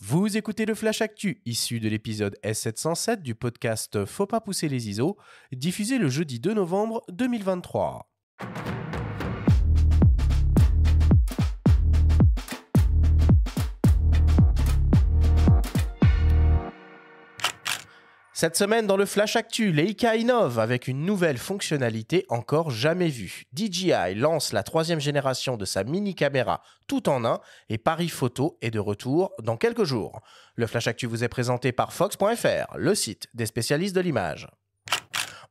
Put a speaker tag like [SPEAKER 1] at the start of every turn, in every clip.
[SPEAKER 1] Vous écoutez le Flash Actu, issu de l'épisode S707 du podcast Faut pas pousser les ISO, diffusé le jeudi 2 novembre 2023. Cette semaine, dans le Flash Actu, Leica innove avec une nouvelle fonctionnalité encore jamais vue. DJI lance la 3e génération de sa mini-caméra tout en un et Paris Photo est de retour dans quelques jours. Le Flash Actu vous est présenté par Fox.fr, le site des spécialistes de l'image.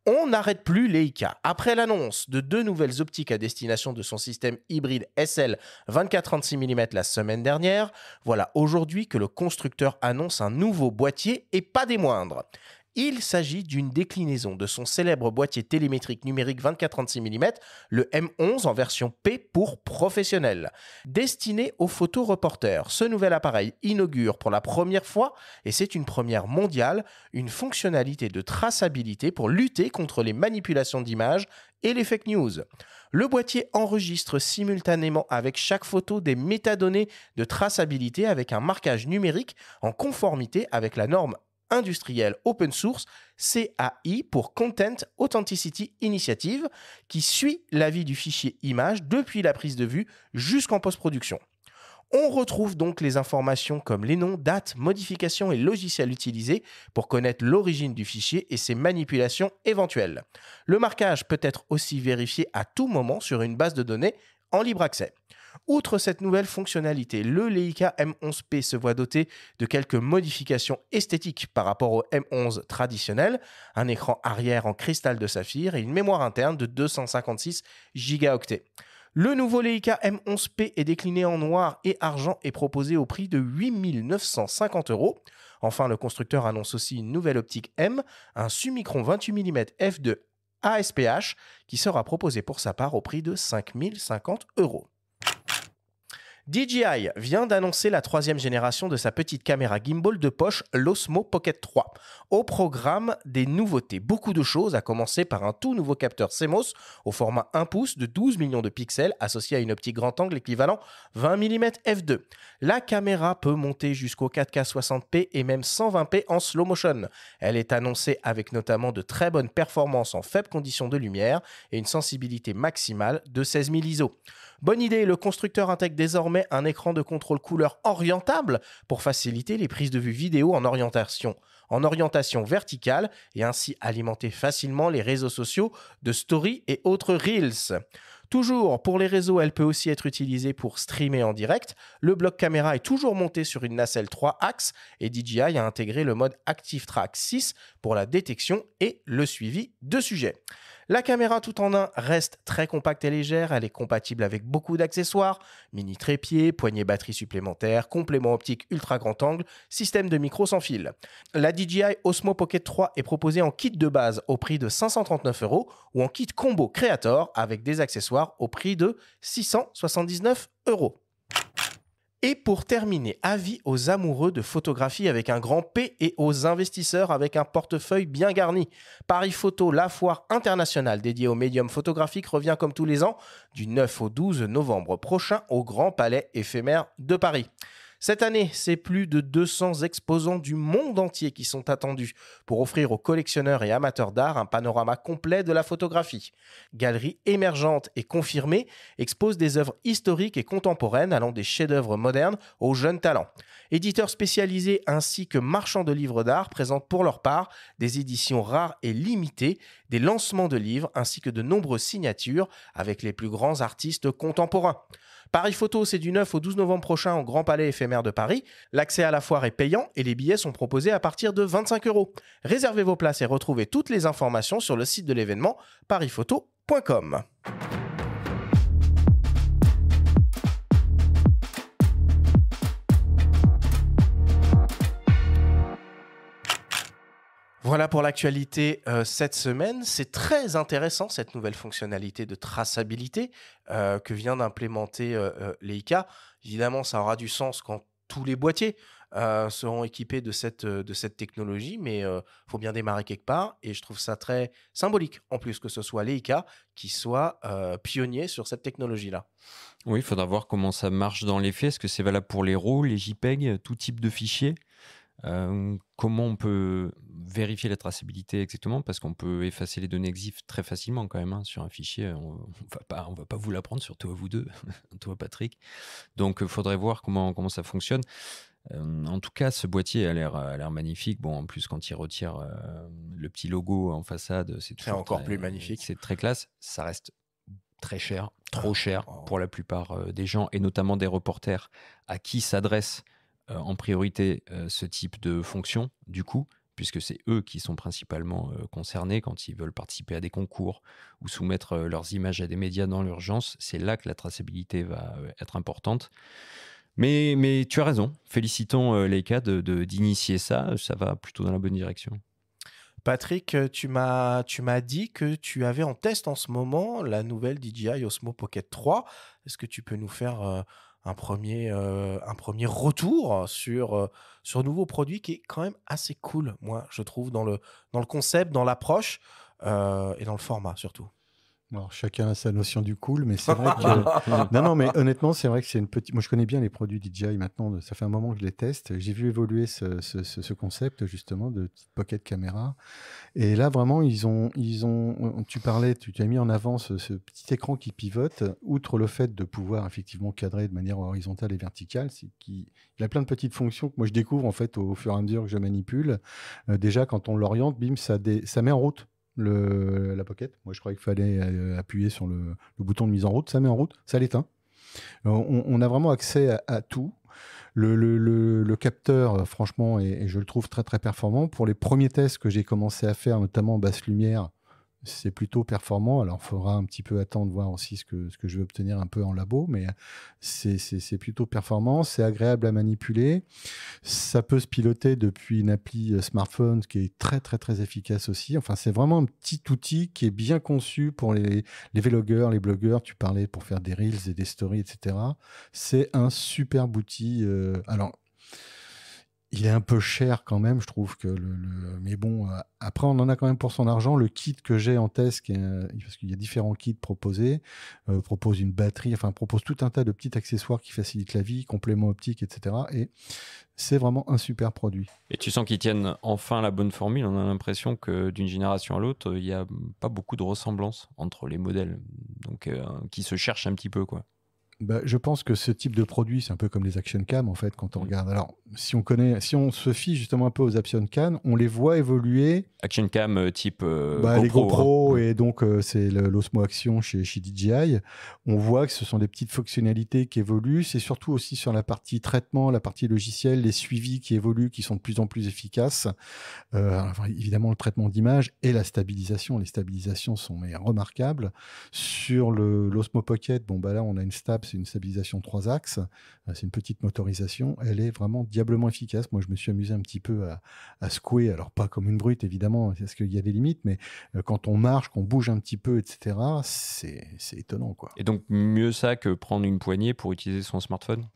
[SPEAKER 1] On n'arrête plus Leica. Après l'annonce de 2 nouvelles optiques à destination de son système hybride SL 24-36 mm la semaine dernière, voilà aujourd'hui que le constructeur annonce un nouveau boîtier et pas des moindres. Il s'agit d'une déclinaison de son célèbre boîtier télémétrique numérique 24-36 mm, le M11 en version P pour professionnel. Destiné aux photoreporters, ce nouvel appareil inaugure pour la première fois, et c'est une première mondiale, une fonctionnalité de traçabilité pour lutter contre les manipulations d'images et les fake news. Le boîtier enregistre simultanément avec chaque photo des métadonnées de traçabilité avec un marquage numérique en conformité avec la norme industrielle open source CAI pour Content Authenticity Initiative qui suit la vie du fichier image depuis la prise de vue jusqu'en post-production. On retrouve donc les informations comme les noms, dates, modifications et logiciels utilisés pour connaître l'origine du fichier et ses manipulations éventuelles. Le marquage peut être aussi vérifié à tout moment sur une base de données en libre accès. Outre cette nouvelle fonctionnalité, le Leica M11P se voit doté de quelques modifications esthétiques par rapport au M11 traditionnel, un écran arrière en cristal de saphir et une mémoire interne de 256 Go. Le nouveau Leica M11P est décliné en noir et argent et proposé au prix de 8 950 €. Enfin, le constructeur annonce aussi une nouvelle optique M, un Summicron 28 mm f2 ASPH qui sera proposé pour sa part au prix de 5 050 €. DJI vient d'annoncer la 3e génération de sa petite caméra gimbal de poche, l'Osmo Pocket 3. Au programme, des nouveautés, beaucoup de choses, à commencer par un tout nouveau capteur CMOS au format 1 pouce de 12 millions de pixels associé à une optique grand angle équivalent 20 mm f2. La caméra peut monter jusqu'au 4K 60p et même 120p en slow motion. Elle est annoncée avec notamment de très bonnes performances en faibles conditions de lumière et une sensibilité maximale de 16 000 ISO. Bonne idée, le constructeur intègre désormais un écran de contrôle couleur orientable pour faciliter les prises de vue vidéo en orientation verticale et ainsi alimenter facilement les réseaux sociaux de story et autres reels. Toujours pour les réseaux, elle peut aussi être utilisée pour streamer en direct. Le bloc caméra est toujours monté sur une nacelle 3 axes et DJI a intégré le mode Active Track 6 pour la détection et le suivi de sujets. La caméra tout en un reste très compacte et légère, elle est compatible avec beaucoup d'accessoires, mini trépied, poignée batterie supplémentaire, complément optique ultra grand angle, système de micro sans fil. La DJI Osmo Pocket 3 est proposée en kit de base au prix de 539 € ou en kit combo Creator avec des accessoires au prix de 679 €. Et pour terminer, avis aux amoureux de photographie avec un grand P et aux investisseurs avec un portefeuille bien garni. Paris Photo, la foire internationale dédiée aux médiums photographiques, revient comme tous les ans du 9 au 12 novembre prochain au Grand Palais éphémère de Paris. Cette année, c'est plus de 200 exposants du monde entier qui sont attendus pour offrir aux collectionneurs et amateurs d'art un panorama complet de la photographie. Galeries émergentes et confirmées exposent des œuvres historiques et contemporaines allant des chefs-d'œuvre modernes aux jeunes talents. Éditeurs spécialisés ainsi que marchands de livres d'art présentent pour leur part des éditions rares et limitées, des lancements de livres ainsi que de nombreuses signatures avec les plus grands artistes contemporains. Paris Photo, c'est du 9 au 12 novembre prochain au Grand Palais éphémère de Paris. L'accès à la foire est payant et les billets sont proposés à partir de 25 €. Réservez vos places et retrouvez toutes les informations sur le site de l'événement parisphoto.com. Voilà pour l'actualité cette semaine. C'est très intéressant cette nouvelle fonctionnalité de traçabilité que vient d'implémenter Leica. Évidemment, ça aura du sens quand tous les boîtiers seront équipés de cette technologie, mais faut bien démarrer quelque part. Et je trouve ça très symbolique, en plus, que ce soit Leica qui soit pionnier sur cette technologie-là.
[SPEAKER 2] Oui, il faudra voir comment ça marche dans les faits. Est-ce que c'est valable pour les RAW, les JPEG, tout type de fichiers? Comment on peut vérifier la traçabilité exactement? Parce qu'on peut effacer les données EXIF très facilement quand même, hein, sur un fichier. On va pas vous l'apprendre, surtout à vous deux, toi Patrick. Donc il faudrait voir comment ça fonctionne. En tout cas, ce boîtier a l'air magnifique. Bon, en plus, quand il retire le petit logo en façade, c'est toujours
[SPEAKER 1] encore plus magnifique.
[SPEAKER 2] C'est très classe. Ça reste très cher, trop cher pour la plupart des gens, et notamment des reporters à qui s'adresse en priorité ce type de fonction, du coup, puisque c'est eux qui sont principalement concernés quand ils veulent participer à des concours ou soumettre leurs images à des médias dans l'urgence. C'est là que la traçabilité va être importante. Mais tu as raison, félicitons Leica d'initier ça, ça va plutôt dans la bonne direction.
[SPEAKER 1] Patrick, tu m'as dit que tu avais en test en ce moment la nouvelle DJI Osmo Pocket 3. Est-ce que tu peux nous faire un premier retour sur nouveau produit qui est quand même assez cool, moi, je trouve, dans le concept, dans l'approche et dans le format surtout.
[SPEAKER 3] Alors, chacun a sa notion du cool, mais c'est vrai que... Non, mais honnêtement, c'est vrai que c'est une petite... Moi, je connais bien les produits DJI maintenant. Ça fait un moment que je les teste. J'ai vu évoluer ce concept, justement, de petite pocket caméra. Et là, vraiment, tu parlais, tu as mis en avant ce petit écran qui pivote. Outre le fait de pouvoir, effectivement, cadrer de manière horizontale et verticale, il a plein de petites fonctions que moi, je découvre, en fait, au fur et à mesure que je manipule. Déjà, quand on l'oriente, bim, ça met en route la pocket. Moi, je croyais qu'il fallait appuyer sur le bouton de mise en route. Ça met en route, ça l'éteint. On a vraiment accès à tout. Le capteur, franchement, et je le trouve très, très performant. Pour les premiers tests que j'ai commencé à faire, notamment en basse lumière, c'est plutôt performant. Alors, il faudra un petit peu attendre, voir aussi ce que je vais obtenir un peu en labo, mais c'est plutôt performant. C'est agréable à manipuler. Ça peut se piloter depuis une appli smartphone qui est très, très, très efficace aussi. Enfin, c'est vraiment un petit outil qui est bien conçu pour les vlogueurs, les blogueurs. Tu parlais pour faire des reels et des stories, etc. C'est un superbe outil. Alors, il est un peu cher quand même, je trouve que mais bon, après on en a quand même pour son argent. Le kit que j'ai en test, parce qu'il y a différents kits proposés, propose une batterie, enfin propose tout un tas de petits accessoires qui facilitent la vie, compléments optiques, etc. Et c'est vraiment un super produit.
[SPEAKER 2] Et tu sens qu'ils tiennent enfin la bonne formule. On a l'impression que d'une génération à l'autre, il n'y a pas beaucoup de ressemblance entre les modèles, donc qui se cherchent un petit peu, quoi.
[SPEAKER 3] Bah, je pense que ce type de produit, c'est un peu comme les action cam en fait quand on regarde. Alors, si on se fie justement un peu aux action cam, on les voit évoluer.
[SPEAKER 2] Action cam type
[SPEAKER 3] les GoPro, hein. Et donc c'est l'Osmo Action chez DJI. On voit que ce sont des petites fonctionnalités qui évoluent. C'est surtout aussi sur la partie traitement, la partie logicielle, les suivis qui évoluent, qui sont de plus en plus efficaces. Alors, évidemment, le traitement d'image et la stabilisation. Les stabilisations sont remarquables. Sur l'Osmo Pocket, là, on a une stab, c'est une stabilisation 3 axes. C'est une petite motorisation. Elle est vraiment diablement efficace. Moi, je me suis amusé un petit peu à secouer. Alors, pas comme une brute, évidemment, parce qu'il y a des limites, mais quand on marche, qu'on bouge un petit peu, etc., c'est étonnant, quoi.
[SPEAKER 2] Et donc, mieux ça que prendre une poignée pour utiliser son smartphone?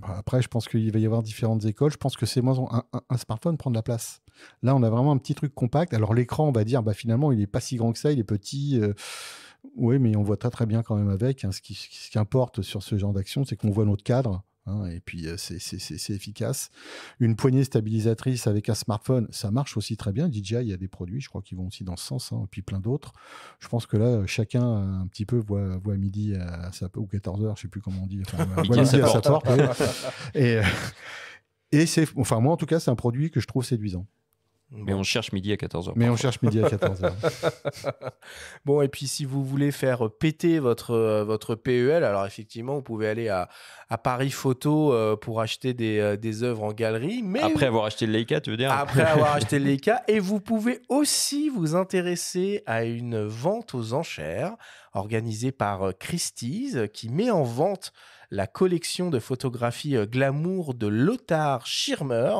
[SPEAKER 3] Après, je pense qu'il va y avoir différentes écoles. Je pense que c'est moins un smartphone prend de la place. Là, on a vraiment un petit truc compact. Alors, l'écran, on va dire, finalement, il n'est pas si grand que ça, il est petit. Oui, mais on voit très, très bien quand même avec. Hein. Ce qui importe sur ce genre d'action, c'est qu'on voit notre cadre. Hein, et puis, c'est efficace. Une poignée stabilisatrice avec un smartphone, ça marche aussi très bien. DJI, il y a des produits, je crois, qui vont aussi dans ce sens, hein, et puis plein d'autres. Je pense que là, chacun un petit peu voit à midi ou 14h, je ne sais plus comment on dit. Enfin, voit midi à sa porte. Et c'est, moi, en tout cas, c'est un produit que je trouve séduisant.
[SPEAKER 2] Mais on cherche midi à 14h.
[SPEAKER 3] Mais on cherche midi à 14h.
[SPEAKER 1] Bon, et puis si vous voulez faire péter votre PEL, alors effectivement, vous pouvez aller à Paris Photo pour acheter des œuvres en galerie. Mais
[SPEAKER 2] après avoir acheté le Leica, tu veux dire?
[SPEAKER 1] Après avoir acheté le Leica. Et vous pouvez aussi vous intéresser à une vente aux enchères organisée par Christie's qui met en vente la collection de photographies glamour de Lothar Schirmer.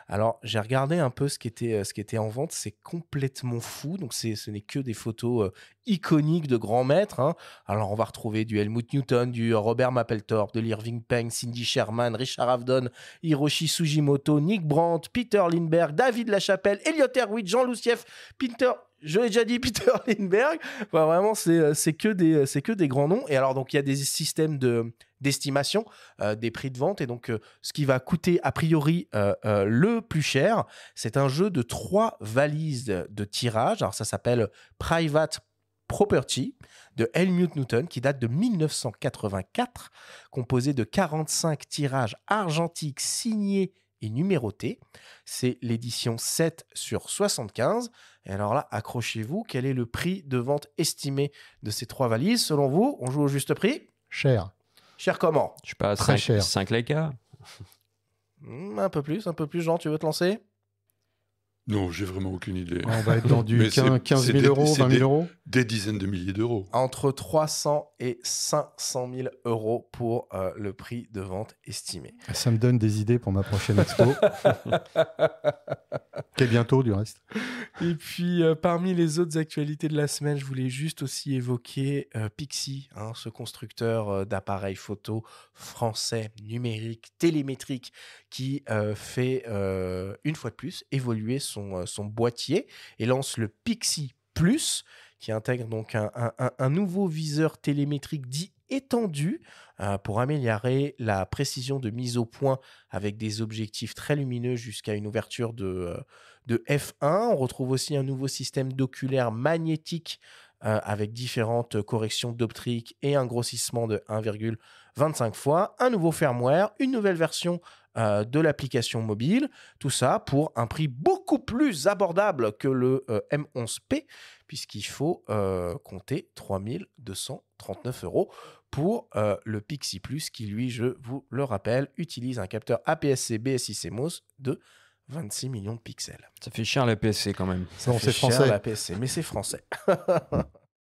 [SPEAKER 1] Alors, j'ai regardé un peu ce qui était en vente. C'est complètement fou. Donc, ce n'est que des photos iconiques de grands maîtres, hein. Alors, on va retrouver du Helmut Newton, du Robert Mapplethorpe, de l'Irving Penn, Cindy Sherman, Richard Avedon, Hiroshi Sugimoto, Nick Brandt, Peter Lindbergh, David Lachapelle, Elliot Erwitt, Jean Loussieff, je l'ai déjà dit, Peter Lindbergh. Enfin, vraiment, c'est que des grands noms. Et alors, donc, il y a des systèmes d'estimation des prix de vente. Et donc, ce qui va coûter a priori le plus cher, c'est un jeu de 3 valises de tirage. Alors, ça s'appelle Private Property de Helmut Newton, qui date de 1984, composé de 45 tirages argentiques signés et numérotés. C'est l'édition 7/75. Et alors là, accrochez-vous, quel est le prix de vente estimé de ces 3 valises? Selon vous, on joue au juste prix?
[SPEAKER 3] Cher.
[SPEAKER 1] Cher comment?
[SPEAKER 2] Je sais pas,
[SPEAKER 3] Très cher.
[SPEAKER 2] 5 Leica.
[SPEAKER 1] Un peu plus. Jean, tu veux te lancer?
[SPEAKER 4] Non, j'ai vraiment aucune idée.
[SPEAKER 3] On va être dans du
[SPEAKER 4] Mais
[SPEAKER 3] 15 000 euros, 20 000 euros.
[SPEAKER 4] Des dizaines de milliers d'euros.
[SPEAKER 1] Entre 300 et 500 000 euros pour le prix de vente estimé.
[SPEAKER 3] Ça me donne des idées pour ma prochaine expo. Qui est bientôt, du reste.
[SPEAKER 1] Et puis, parmi les autres actualités de la semaine, je voulais juste aussi évoquer Pixie, hein, ce constructeur d'appareils photo français, numérique, télémétrique, qui fait, une fois de plus, évoluer son boîtier et lance le Pixie Plus, qui intègre donc un nouveau viseur télémétrique dit étendu pour améliorer la précision de mise au point avec des objectifs très lumineux jusqu'à une ouverture de f1. On retrouve aussi un nouveau système d'oculaire magnétique avec différentes corrections d'optique et un grossissement de 1,25 fois, un nouveau firmware, une nouvelle version de l'application mobile, tout ça pour un prix beaucoup plus abordable que le M11P, puisqu'il faut compter 3 239 € pour le Pixie Plus, qui lui, je vous le rappelle, utilise un capteur APS-C BSI CMOS de 26 millions de pixels.
[SPEAKER 2] Ça fait cher la PSC quand même.
[SPEAKER 3] Bon,
[SPEAKER 1] Ça fait
[SPEAKER 3] c'est
[SPEAKER 1] cher
[SPEAKER 3] français.
[SPEAKER 1] la PSC, mais c'est français.